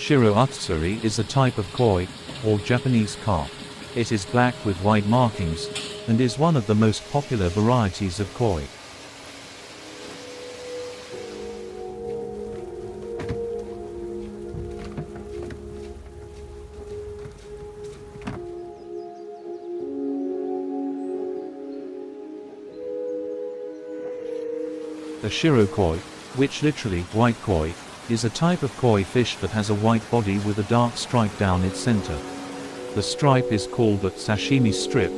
Shiro Atsuri is a type of koi, or Japanese carp. It is black with white markings, and is one of the most popular varieties of koi. The Shiro koi, which literally white koi, is a type of koi fish that has a white body with a dark stripe down its center. The stripe is called a sashimi strip,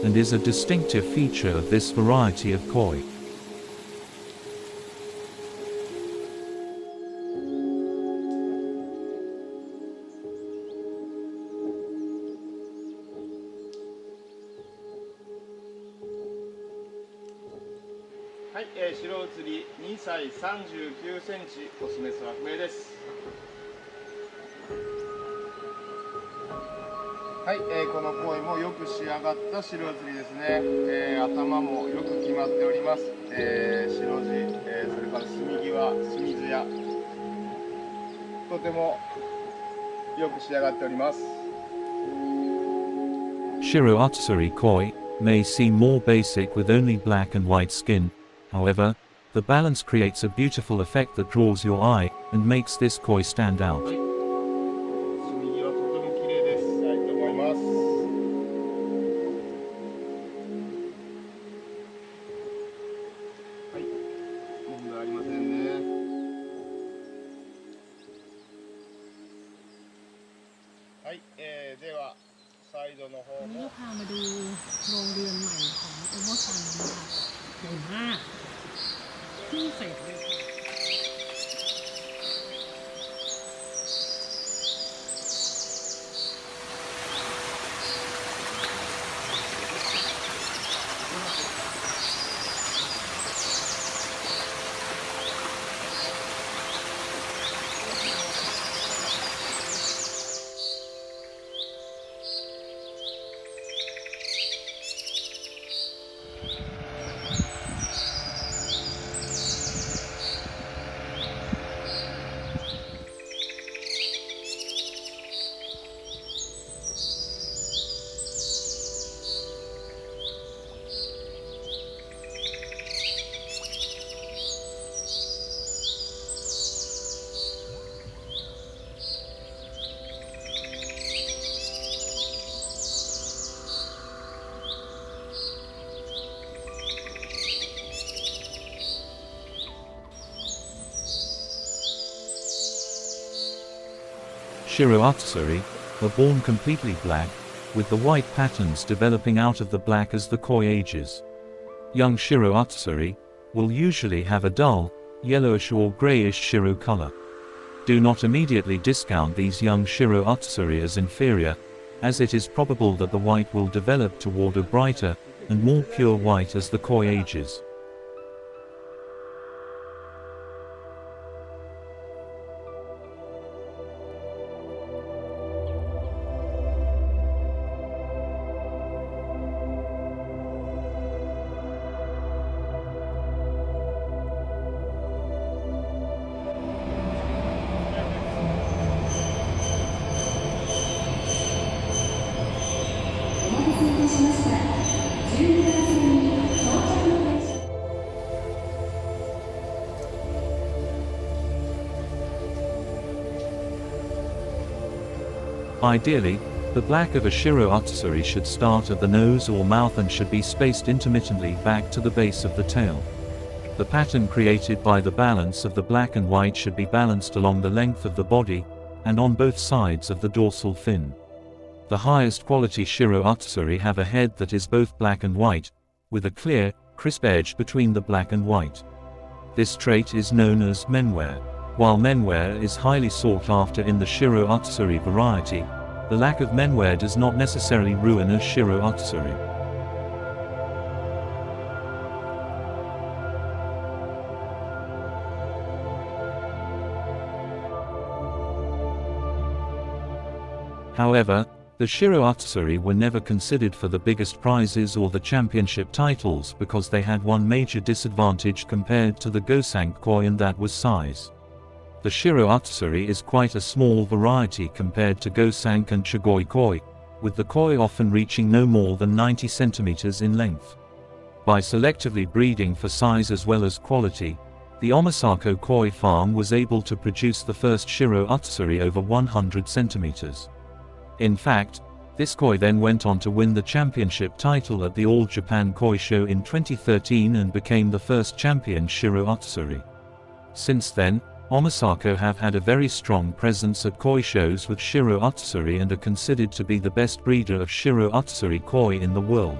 and is a distinctive feature of this variety of koi.はい、白写り2歳39センチ、オスメスは不明です。はい、このコイもよく仕上がった白写りですね。頭もよく決まっております。白地、それから墨際、墨艶、とてもよく仕上がっております。Shiro Atsuri koi may seem more basic with only black and white skin. However, the balance creates a beautiful effect that draws your eye and makes this koi stand out. Shiro Atsuri are born completely black, with the white patterns developing out of the black as the koi ages. Young Shiro Atsuri will usually have a dull, yellowish or grayish Shiro color. Do not immediately discount these young Shiro Atsuri as inferior, as it is probable that the white will develop toward a brighter and more pure white as the koi ages. Ideally, the black of a Shiro Atsuri should start at the nose or mouth and should be spaced intermittently back to the base of the tail. The pattern created by the balance of the black and white should be balanced along the length of the body, and on both sides of the dorsal fin. The highest quality Shiro Atsuri have a head that is both black and white, with a clear, crisp edge between the black and white. This trait is known as menwear. While menwear is highly sought after in the Shiro Atsuri variety, the lack of menwear does not necessarily ruin a Shiro Atsuri. However, the Shiro Atsuri were never considered for the biggest prizes or the championship titles because they had one major disadvantage compared to the Gosank koi, and that was size. The Shiro Utsuri is quite a small variety compared to Gosank and Chagoi koi, with the koi often reaching no more than 90 centimeters in length. By selectively breeding for size as well as quality, the Omasako koi farm was able to produce the first Shiro Utsuri over 100 centimeters. In fact, this koi then went on to win the championship title at the All Japan Koi Show in 2013 and became the first champion Shiro Utsuri. Since then, Omasako have had a very strong presence at koi shows with Shiro Utsuri and are considered to be the best breeder of Shiro Utsuri koi in the world.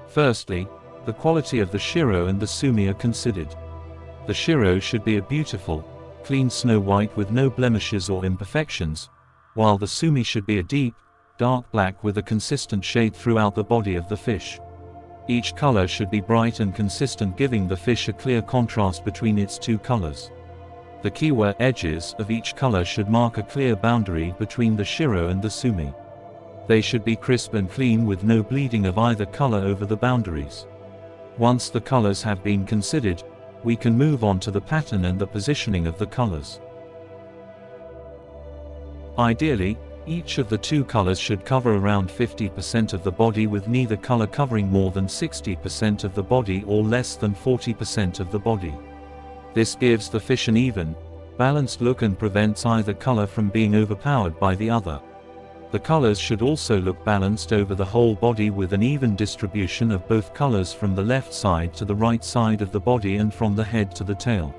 Firstly, the quality of the Shiro and the Sumi are considered. The Shiro should be a beautiful, clean snow white with no blemishes or imperfections, while the Sumi should be a deep, dark black with a consistent shade throughout the body of the fish. Each color should be bright and consistent, giving the fish a clear contrast between its two colors. The kiwa edges of each color should mark a clear boundary between the Shiro and the Sumi. They should be crisp and clean with no bleeding of either color over the boundaries. Once the colors have been considered, we can move on to the pattern and the positioning of the colors. Ideally, each of the two colors should cover around 50% of the body, with neither color covering more than 60% of the body or less than 40% of the body. This gives the fish an even, balanced look and prevents either color from being overpowered by the other. The colors should also look balanced over the whole body, with an even distribution of both colors from the left side to the right side of the body and from the head to the tail.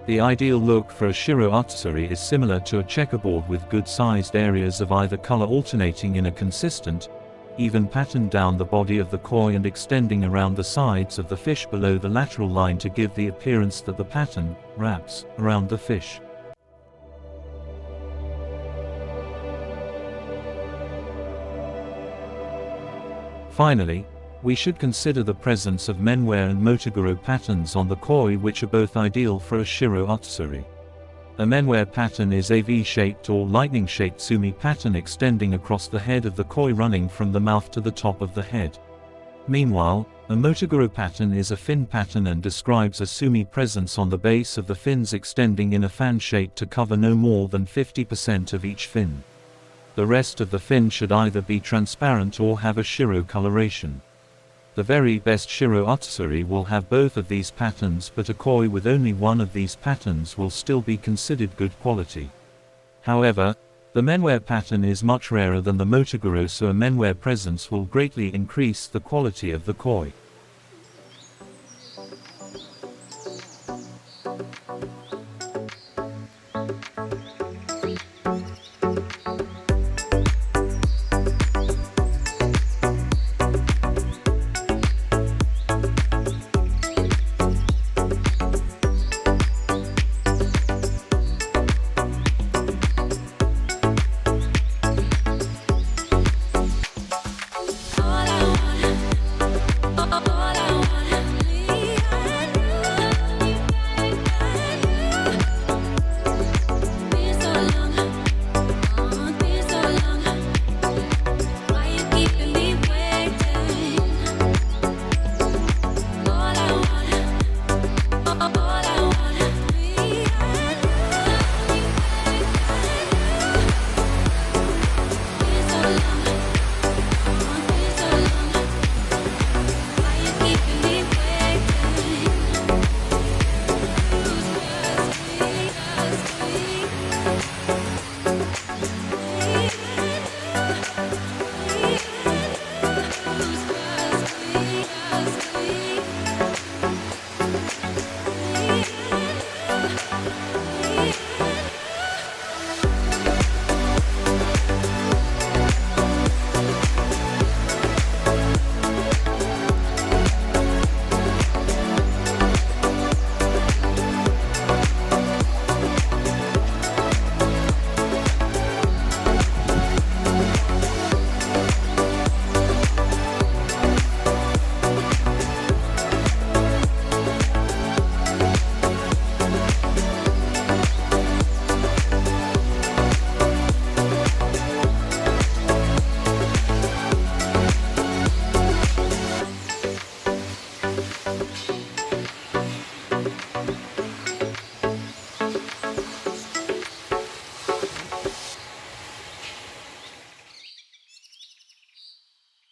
The ideal look for a Shiro Utsuri is similar to a checkerboard, with good-sized areas of either color alternating in a consistent, even pattern down the body of the koi and extending around the sides of the fish below the lateral line to give the appearance that the pattern wraps around the fish. Finally, we should consider the presence of menwear and motoguro patterns on the koi, which are both ideal for a Shiro Utsuri. A menwear pattern is a V-shaped or lightning-shaped sumi pattern extending across the head of the koi, running from the mouth to the top of the head. Meanwhile, a motoguro pattern is a fin pattern and describes a sumi presence on the base of the fins extending in a fan shape to cover no more than 50% of each fin. The rest of the fin should either be transparent or have a Shiro coloration. The very best Shiro Utsuri will have both of these patterns, but a koi with only one of these patterns will still be considered good quality. However, the menwear pattern is much rarer than the motoguro, so a menwear presence will greatly increase the quality of the koi.